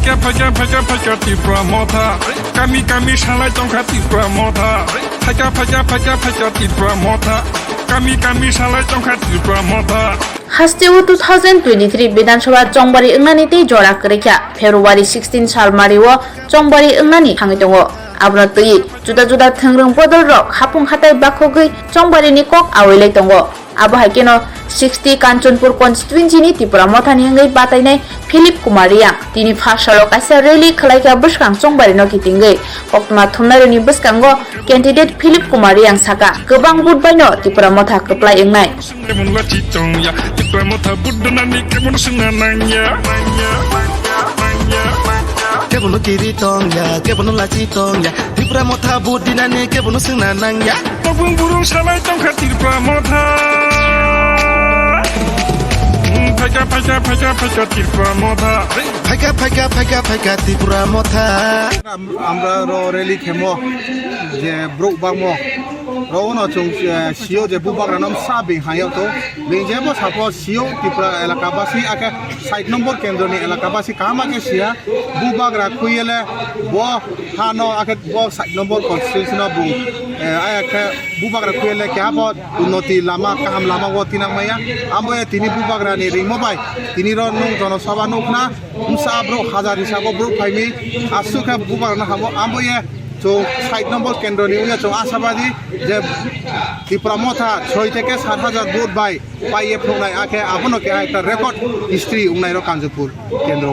Faja Tipra Mota, Kami Shalai Tonka Tipra Mota, Faja Tipra Mota, Kami Shalai Tonka Tipra Mota. हास्टेव 2023 विधानसभा चंबारी अंगनानी जरा करेख्या फेब्रुवारी 16 साल मारिव चंबारी अंगनानी थांगै दङ आब्रा तै जुदा जुदा थंग्रं बदल रक हापुं हाताय बाखोगै चंबारी नि कक आवैलै दङ आबो हाकेनो 60 कांचनपुर कन्स्टिट्युएन्सी नि त्रिपुरा मथानि अंगै बातायनाय फिलिप कुमारिया तिनि फासालो कासा रैली खलायका बसखां चंबारी न कितिंगै हक्तमा थुमनायनि बसखांगो कैंडिडेट फिलिप कुमारिया साका गोबां बुटबायनो त्रिपुरा मथा कप्लाय एंनाय Kebono kiri tong ya, kebono laci tong ya. Tipra motha budina ne kebono singna nang ya. Topung burung salai tongkat Tipra Mota. Faja Tipra Mota. Paika Tipra motha. আমরা rally খেমো যে broke বাংমো রওনা চং CO যে বুবাগ্রা নাম সাবিং Hayao তো বেজেবো সাপো CO Tripura এলাকাবাসী আকে 60 নম্বর কেন্দ্রনি এলাকাবাসী কামাকে সিয়া বুবাগ্রা কুইলে বো হানো আকে বো 60 নম্বর কনস্টিটিউশন বু আকে বুবাগ্রা কুইলে কেবো উন্নতি লামা কাম লামা ও তিনাং মায়া আমবো তিনি বুবাগ্রা নি রিমো বাই তিনি র নং জনসভা নকনা উমসা ব্রো হাজার হিসাব ব্রো ফাইমি আসুকা বুবাগ্রা হামো আমবো जो 60 নম্বর কেন্দ্র নিয়ে চো আশাবাদী যে ত্রিপুরা মথা 6 থেকে 7,000 ভোট পাইয়ে ফোনায় আকে আপনকে একটা রেকর্ড হিস্ট্রি উনাইর কাঞ্জপুর কেন্দ্র